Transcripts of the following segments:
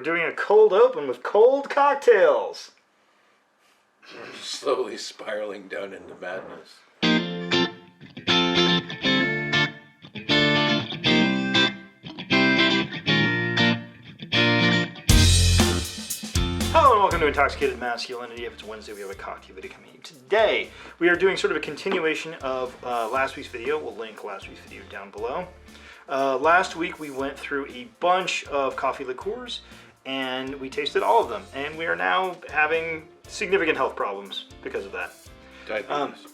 doing a cold open with cold cocktails. We're slowly spiraling down into madness. Hello and welcome to Intoxicated Masculinity. If it's Wednesday, we have a cocktail video coming. Today, we are doing sort of a continuation of last week's video. We'll link last week's video down below. Last week, we went through a bunch of coffee liqueurs, and we tasted all of them. And we are now having significant health problems because of that. Diabetes.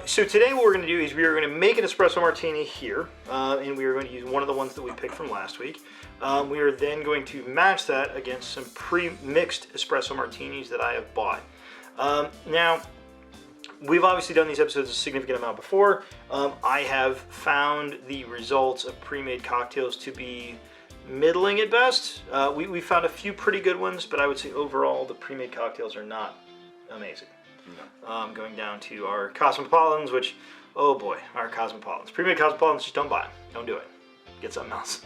So today what we're going to do is we are going to make an espresso martini here, and we are going to use one of the ones that we picked from last week. We are then going to match that against some pre-mixed espresso martinis that I have bought. Now, we've obviously done these episodes a significant amount before. I have found the results of pre-made cocktails to be middling at best. We found a few pretty good ones, but I would say overall the pre-made cocktails are not amazing. No. Going down to our Cosmopolitans, which, oh boy, our Cosmopolitans. Pre-made Cosmopolitans, just don't buy them. Don't do it. Get something else.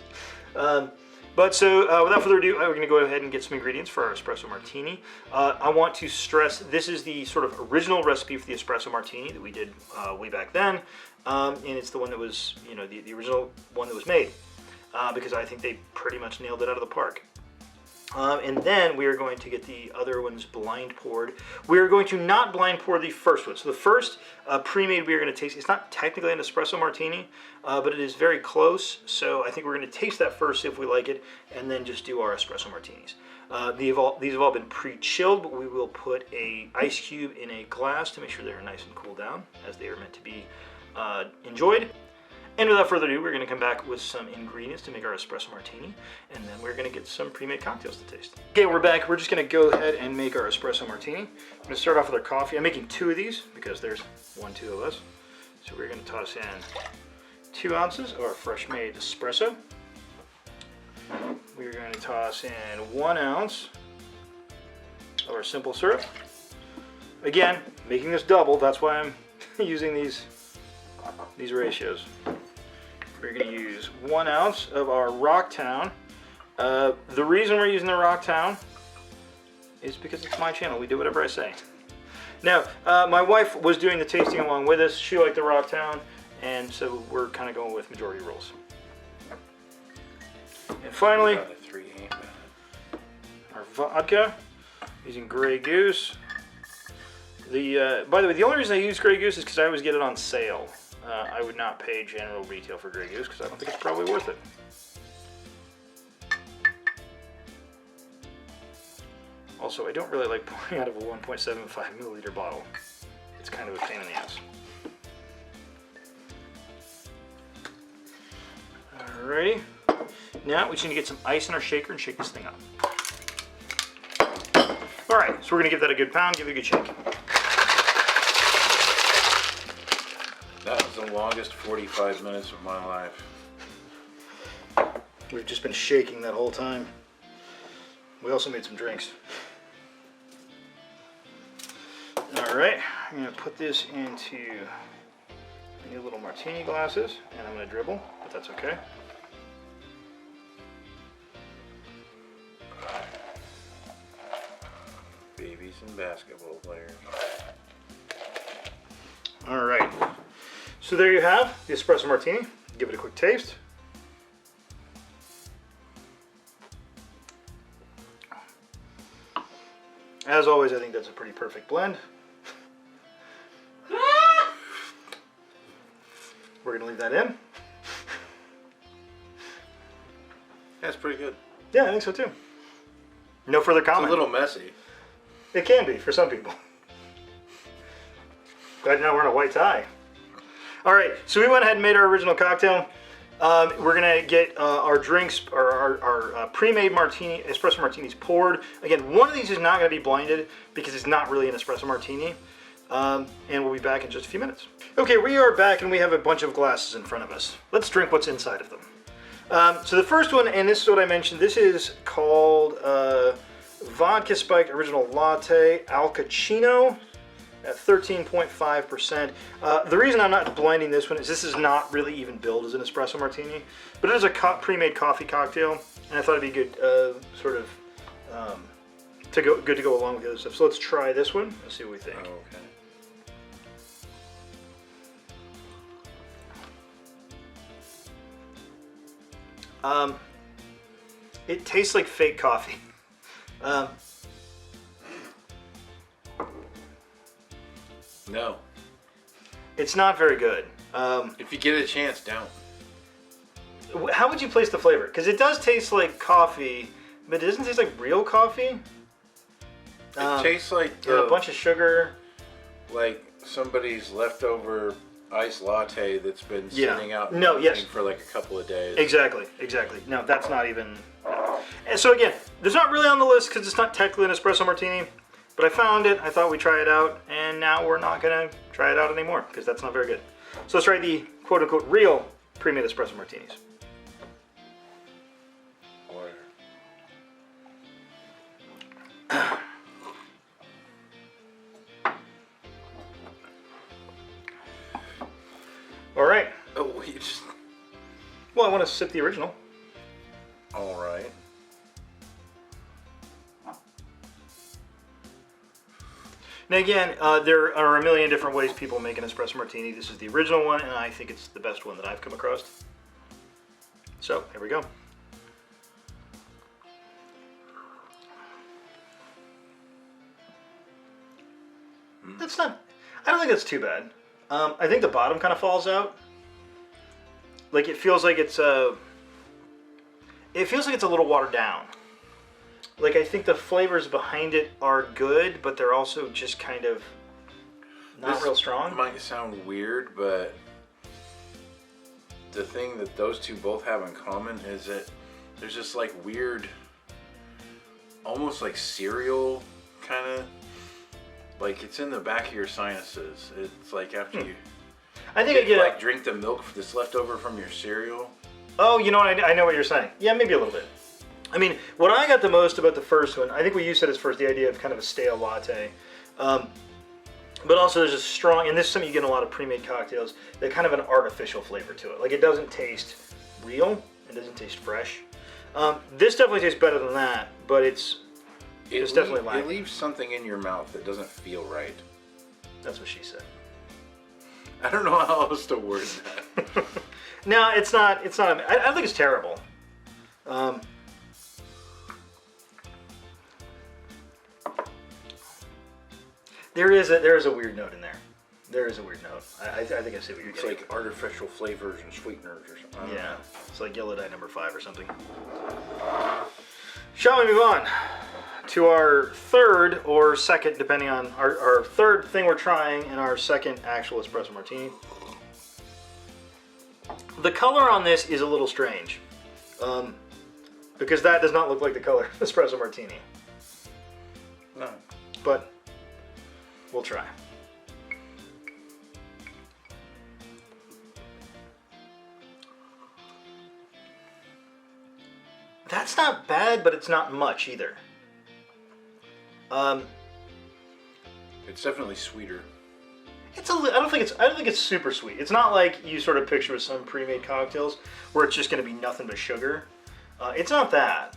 Without further ado, we're going to go ahead and get some ingredients for our espresso martini. I want to stress this is the sort of original recipe for the espresso martini that we did way back then, and it's the one that was, you know, the original one that was made, because I think they pretty much nailed it out of the park. And then we are going to get the other ones blind poured. We are going to not blind pour the first one. So the first pre-made we are going to taste, it's not technically an espresso martini, but it is very close. So I think we're going to taste that first, see if we like it, and then just do our espresso martinis. These have all been pre-chilled, but we will put a ice cube in a glass to make sure they're nice and cool down, as they are meant to be enjoyed. And without further ado, we're going to come back with some ingredients to make our espresso martini, and then we're going to get some pre-made cocktails to taste. Okay, we're back. We're just going to go ahead and make our espresso martini. I'm going to start off with our coffee. I'm making 2 of these because there's 2 of us. So we're going to toss in 2 ounces of our fresh-made espresso. We're going to toss in 1 ounce of our simple syrup. Again, making this double. That's why I'm using these ratios. We're going to use 1 ounce of our Rocktown. The reason we're using the Rocktown is because it's my channel. We do whatever I say. Now, my wife was doing the tasting along with us. She liked the Rocktown, and so we're kind of going with majority rules. And finally, our vodka, using Grey Goose. By the way, the only reason I use Grey Goose is because I always get it on sale. I would not pay general retail for Grey Goose because I don't think it's probably worth it. Also, I don't really like pouring out of a 1.75 milliliter bottle. It's kind of a pain in the ass. Alrighty. Now we just need to get some ice in our shaker and shake this thing up. Alright, so we're going to give that a good pound, give it a good shake. That was the longest 45 minutes of my life. We've just been shaking that whole time. We also made some drinks. Alright, I'm going to put this into the little martini glasses, and I'm going to dribble, but that's okay. Babies and basketball players. Alright. So there you have the espresso martini. Give it a quick taste. As always, I think that's a pretty perfect blend. We're going to leave that in. That's pretty good. Yeah, I think so too. No further comment. It's a little messy. It can be for some people. Glad now we're in a white tie. All right, so we went ahead and made our original cocktail. We're gonna get our drinks, our pre-made martini, espresso martinis poured. Again, one of these is not gonna be blinded because it's not really an espresso martini. And we'll be back in just a few minutes. Okay, we are back and we have a bunch of glasses in front of us. Let's drink what's inside of them. So the first one, and this is what I mentioned, this is called Vodka Spiked Original Latte Al Cappuccino at 13.5%. The reason I'm not blending this one is this is not really even billed as an espresso martini, but it is a pre-made coffee cocktail, and I thought it'd be good, sort of, good to go along with the other stuff. So let's try this one and see what we think. Okay. It tastes like fake coffee. No. It's not very good. If you get a chance, don't. How would you place the flavor? Because it does taste like coffee, but it doesn't taste like real coffee. It tastes like a bunch of sugar. Like somebody's leftover iced latte that's been sitting out for like a couple of days. Exactly. No, that's not even. And so again, there's not really on the list because it's not technically an espresso martini, but I found it. I thought we'd try it out, and now we're not gonna try it out anymore because that's not very good. So let's try the quote-unquote real pre-made espresso martinis. All right. Oh, you just. Well, I want to sip the original. All right. Now again, there are a million different ways people make an espresso martini. This is the original one, and I think it's the best one that I've come across. So, here we go. That's not, I don't think that's too bad. I think the bottom kind of falls out. Like it feels like it's a little watered down. Like I think the flavors behind it are good, but they're also just kind of not real strong. Might sound weird, but the thing that those two both have in common is that there's this like weird, almost like cereal kind of, like it's in the back of your sinuses. It's like after you, I think I get like drink the milk that's left over from your cereal. Oh, you know what? I know what you're saying. Yeah, maybe a little bit. I mean, what I got the most about the first one, I think what you said is first, the idea of kind of a stale latte. But also there's a strong, and this is something you get in a lot of pre-made cocktails, that kind of an artificial flavor to it. Like it doesn't taste real, it doesn't taste fresh. This definitely tastes better than that, but it's definitely lacking. It leaves something in your mouth that doesn't feel right. That's what she said. I don't know how else to word that. No, it's not, I don't think it's terrible. There is a weird note in there. There is a weird note. I think I see what you're getting. It's like artificial flavors and sweeteners or something. Yeah, it's like yellow dye number 5 or something. Shall we move on to our third or second, depending on our third thing we're trying and our second actual espresso martini. The color on this is a little strange, because that does not look like the color of espresso martini. No. But we'll try. That's not bad, but it's not much either. It's definitely sweeter. I don't think it's super sweet. It's not like you sort of picture with some pre-made cocktails where it's just going to be nothing but sugar. It's not that,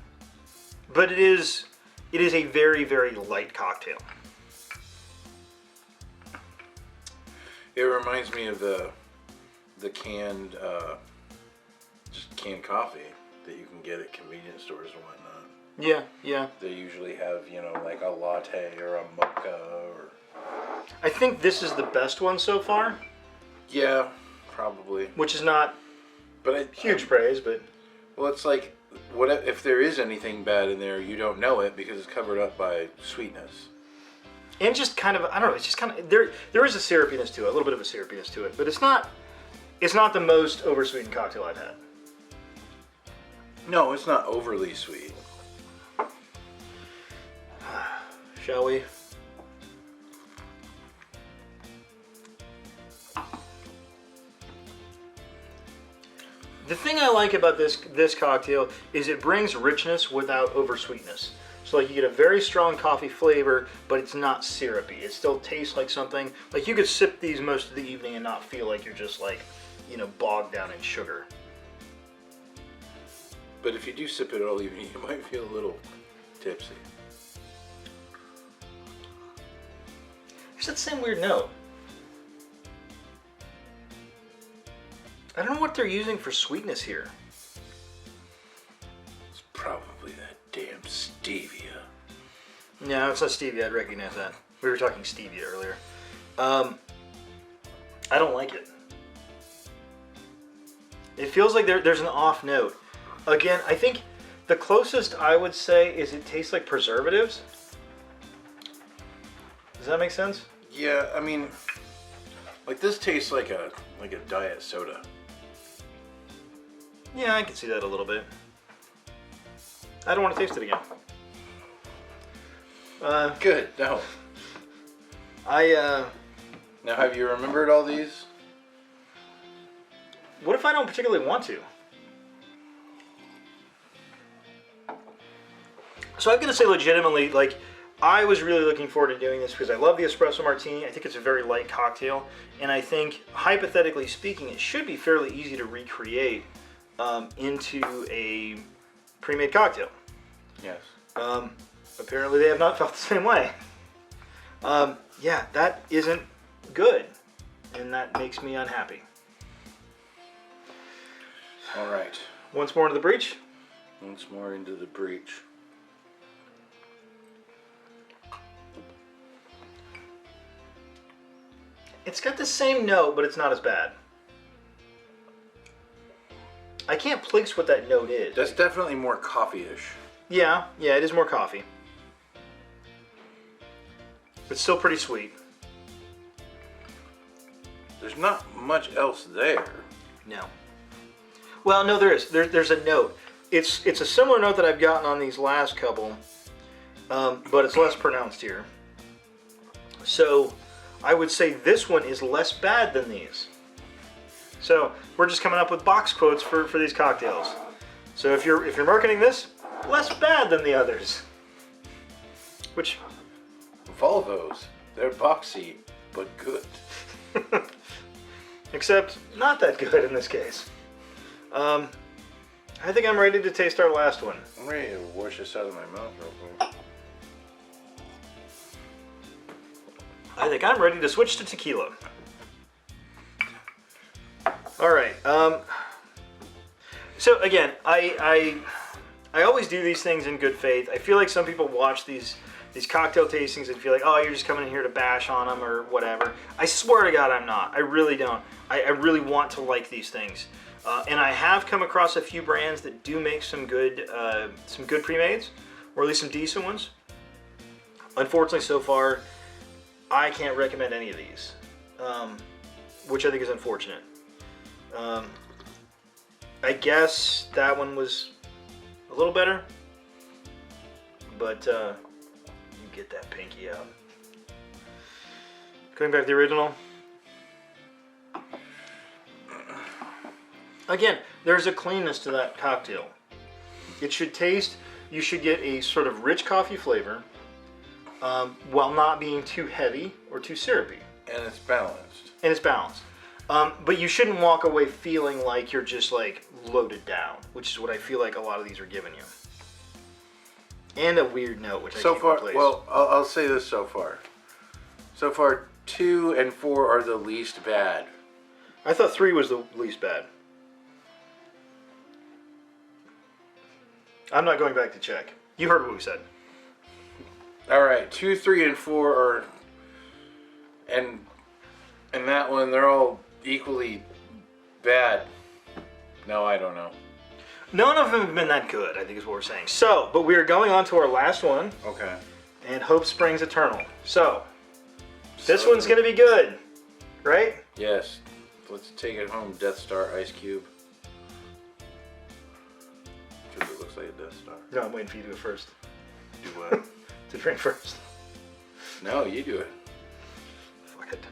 but it is a very, very light cocktail. It reminds me of the canned just canned coffee that you can get at convenience stores and whatnot. Yeah, yeah. They usually have, like a latte or a mocha or... I think this is the best one so far. Yeah, probably. Which is not huge praise, but... Well, it's like, what if there is anything bad in there, you don't know it because it's covered up by sweetness. And just kind of, I don't know, it's just kind of, there is a syrupiness to it, a little bit of a syrupiness to it, but it's not the most oversweetened cocktail I've had. No, it's not overly sweet. Shall we? The thing I like about this cocktail is it brings richness without oversweetness. So like you get a very strong coffee flavor, but it's not syrupy. It still tastes like something, like you could sip these most of the evening and not feel like you're just like, bogged down in sugar. But if you do sip it all evening, you might feel a little tipsy. It's that same weird note. I don't know what they're using for sweetness here. It's probably that damn stevia. No, it's not stevia. I'd recognize that. We were talking stevia earlier. I don't like it. It feels like there's an off note. Again, I think the closest I would say is it tastes like preservatives. Does that make sense? Yeah, I mean, like this tastes like a diet soda. Yeah, I can see that a little bit. I don't want to taste it again. Good. No. Now, have you remembered all these? What if I don't particularly want to? So I'm going to say legitimately, like, I was really looking forward to doing this because I love the Espresso Martini. I think it's a very light cocktail. And I think, hypothetically speaking, it should be fairly easy to recreate into a pre-made cocktail. Yes. Apparently they have not felt the same way. Yeah, that isn't good. And that makes me unhappy. All right. Once more into the breach. Once more into the breach. It's got the same note, but it's not as bad. I can't place what that note is. That's definitely more coffee-ish. Yeah, it is more coffee. But still pretty sweet. There's not much else there. No. Well, no, there is. There's a note. It's a similar note that I've gotten on these last couple, but it's less pronounced here. So I would say this one is less bad than these. So we're just coming up with box quotes for these cocktails. So if you're marketing this, less bad than the others. Which Volvos, they're boxy, but good. except not that good in this case. I think I'm ready to taste our last one. I'm ready to wash this out of my mouth real quick. I think I'm ready to switch to tequila. All right. So again, I always do these things in good faith. I feel like some people watch these cocktail tastings and feel like, oh, you're just coming in here to bash on them or whatever. I swear to God, I'm not. I really don't. I really want to like these things. And I have come across a few brands that do make some good pre-mades, or at least some decent ones. Unfortunately, so far, I can't recommend any of these, which I think is unfortunate. I guess that one was a little better, but you get that pinky out. Going back to the original. Again, there's a cleanness to that cocktail. It should taste, you should get a sort of rich coffee flavor while not being too heavy or too syrupy. And it's balanced. And it's balanced. But you shouldn't walk away feeling like you're just like loaded down, which is what I feel like a lot of these are giving you. And a weird note, which I so can't far, replace. well, I'll say this so far. So far, 2 and 4 are the least bad. I thought 3 was the least bad. I'm not going back to check. You heard what we said. All right, 2, 3, and 4 are, and that one, they're all equally bad. No, I don't know. None of them have been that good, I think is what we're saying. So, but we are going on to our last one, Okay. and hope springs eternal. So, this one's going to be good, right? Yes. Let's take it home, Death Star Ice Cube. Because it looks like a Death Star. No, I'm waiting for you to go first. Do what? To drink first. No, you do it. Fuck it.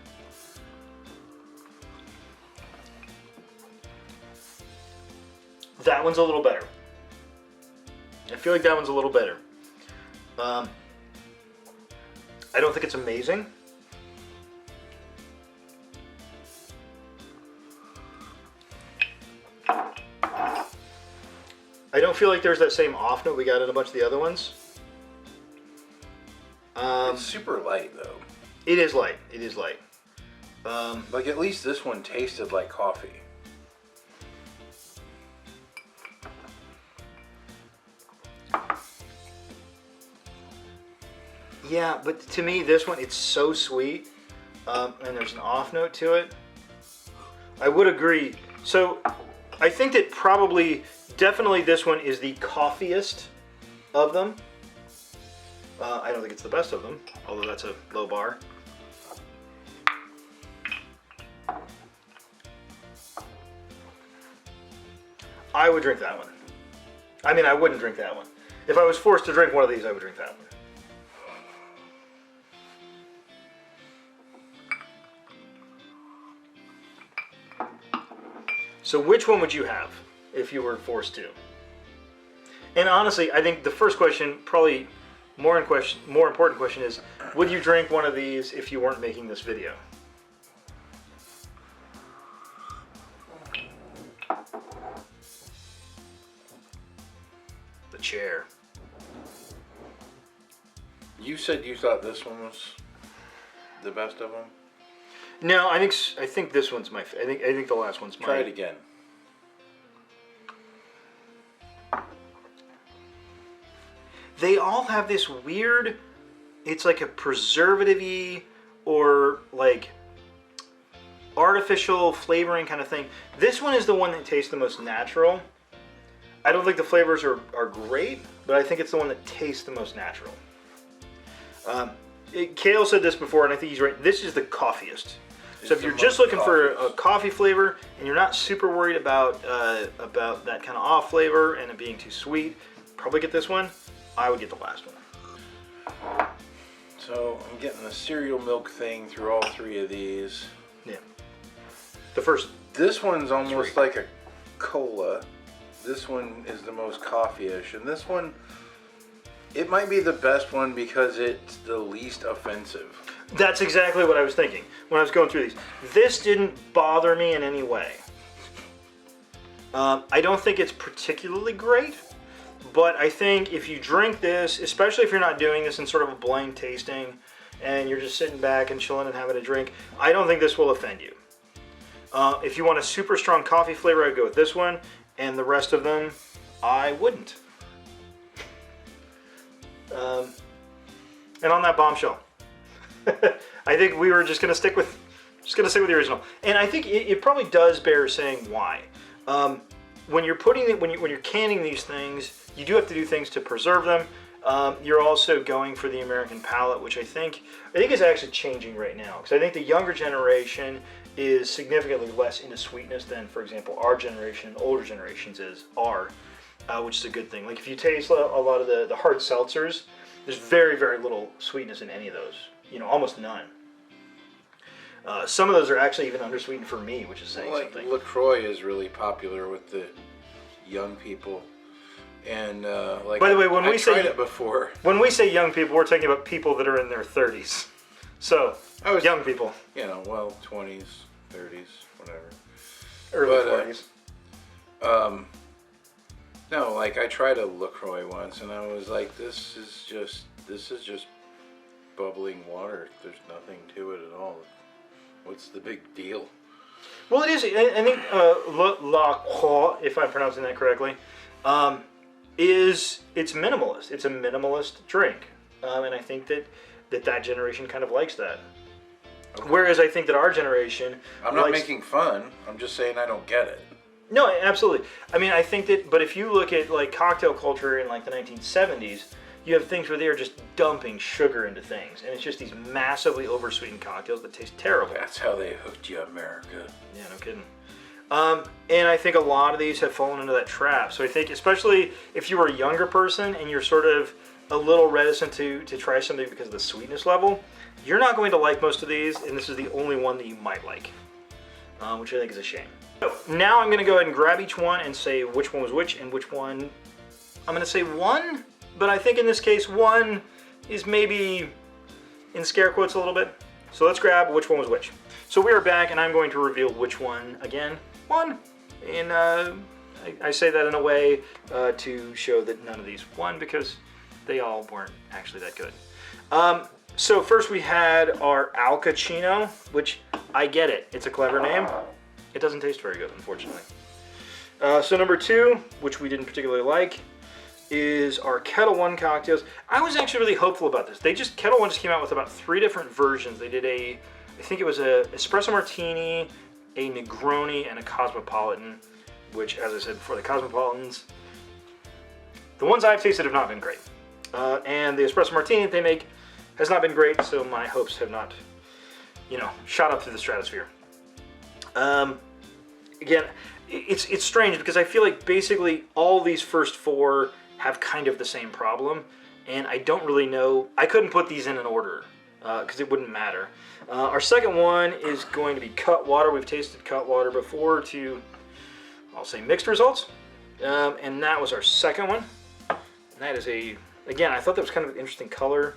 That one's a little better. I feel like that one's a little better. I don't think it's amazing. I don't don't feel like there's that same off note we got in a bunch of the other ones. It's super light though. It is light. It is light. Like at least this one tasted like coffee. Yeah, but to me, this one, it's so sweet, and there's an off note to it. I would agree. So I think that definitely this one is the coffeeiest of them. I don't think it's the best of them, although that's a low bar. I would drink that one. I mean, I wouldn't drink that one. If I was forced to drink one of these, I would drink that one. So which one would you have if you were forced to? And honestly, I think the first question, probably more important question is, would you drink one of these if you weren't making this video? The chair. You said you thought this one was the best of them? No, I think this one's I think the last one's mine. Try it again. They all have this weird, it's like a preservative-y or like artificial flavoring kind of thing. This one is the one that tastes the most natural. I don't think the flavors are great, but I think it's the one that tastes the most natural. Kale said this before, and I think he's right. This is the coffeeiest. So if you're just looking for a coffee flavor and you're not super worried about that kind of off flavor and it being too sweet, probably get this one. I would get the last one. So I'm getting the cereal milk thing through all three of these. Yeah. The first. This one's almost like a cola. This one is the most coffee-ish, and this one, it might be the best one because it's the least offensive. That's exactly what I was thinking when I was going through these. This didn't bother me in any way. I don't think it's particularly great, but I think if you drink this, especially if you're not doing this in sort of a blind tasting and you're just sitting back and chilling and having a drink, I don't think this will offend you. If you want a super strong coffee flavor, I'd go with this one, and the rest of them, I wouldn't. And on that bombshell, I think we were just gonna stick with the original, and I think it probably does bear saying why. When you're canning these things, you do have to do things to preserve them. You're also going for the American palate, which I think is actually changing right now, because I think the younger generation is significantly less into sweetness than, for example, our generation, older generations are, which is a good thing. Like if you taste a lot of the hard seltzers, there's very, very little sweetness in any of those. Almost none. Some of those are actually even undersweetened for me, which is saying something. LaCroix is really popular with the young people, and by the way, when we tried say it before, when we say young people, we're talking about people that are in their 30s. So young people. 20s, 30s, whatever. Early 40s. No, like I tried a LaCroix once, and I was like, this is just bubbling water. There's nothing to it at all. What's the big deal? Well, it is. I think LaCroix, if I'm pronouncing that correctly, it's minimalist. It's a minimalist drink, and I think that generation kind of likes that. Okay. Whereas I think that our generation, I'm not making fun. I'm just saying I don't get it. No, absolutely. I mean, I think that. But if you look at like cocktail culture in like the 1970s, you have things where they are just dumping sugar into things, and it's just these massively oversweetened cocktails that taste terrible. That's how they hooked you, America. Yeah, no kidding. And I think a lot of these have fallen into that trap. So I think, especially if you were a younger person and you're sort of a little reticent to try something because of the sweetness level, you're not going to like most of these, and this is the only one that you might like, which I think is a shame. So now I'm going to go ahead and grab each one and say which one was which and which one. I'm going to say one. But I think in this case, one is maybe in scare quotes a little bit. So let's grab which one was which. So we are back, and I'm going to reveal which one again. One in I say that in a way to show that none of these won because they all weren't actually that good. So first we had our Al Cappuccino, which I get it. It's a clever name. It doesn't taste very good, unfortunately. So number 2, which we didn't particularly like, is our Kettle One cocktails. I was actually really hopeful about this. Kettle One just came out with about 3 different versions. They did I think it was a Espresso Martini, a Negroni, and a Cosmopolitan, which, as I said before, the Cosmopolitans, the ones I've tasted have not been great. And the Espresso Martini that they make has not been great, so my hopes have not, shot up to the stratosphere. Again, it's strange because I feel like basically all these first 4 have kind of the same problem, and I don't really know. I couldn't put these in an order because it wouldn't matter. Our second one is going to be Cutwater. We've tasted Cutwater before to, I'll say, mixed results, and that was our second one. And that is again, I thought that was kind of an interesting color.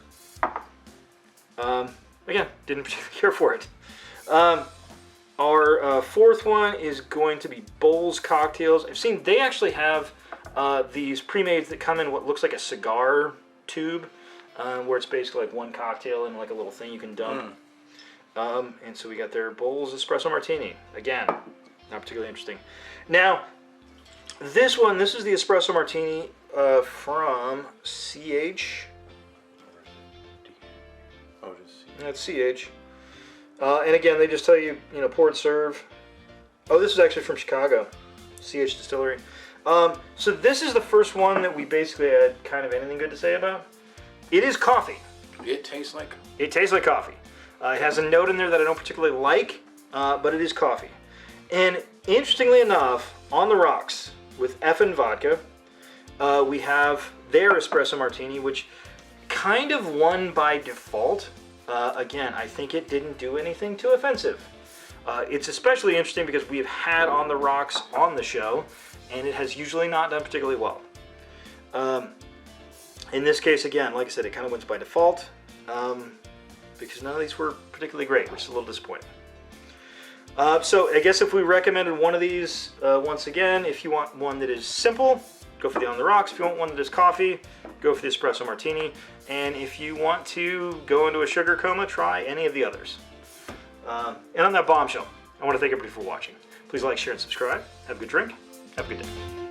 Again, didn't particularly care for it. Our fourth one is going to be Bowls Cocktails. I've seen they actually have these pre-mades that come in what looks like a cigar tube, where it's basically like one cocktail and like a little thing you can dump. And so we got their Bowls Espresso Martini. Again, not particularly interesting. Now, this is the Espresso Martini from CH. That's CH. And again, they just tell you, pour and serve. Oh, this is actually from Chicago, CH Distillery. So this is the first one that we basically had kind of anything good to say about. It is coffee. It tastes like? It tastes like coffee. It has a note in there that I don't particularly like, but it is coffee. And interestingly enough, on the rocks with Effin' Vodka, we have their Espresso Martini, which kind of won by default. Again, I think it didn't do anything too offensive. It's especially interesting because we have had On the Rocks on the show, and it has usually not done particularly well. In this case, again, like I said, it kind of wins by default because none of these were particularly great, which is a little disappointing. So I guess if we recommended one of these, once again, if you want one that is simple, go for the On the Rocks. If you want one that is coffee, go for the Espresso Martini. And if you want to go into a sugar coma, try any of the others. And on that bombshell, I want to thank everybody for watching. Please like, share, and subscribe. Have a good drink. Have a good day.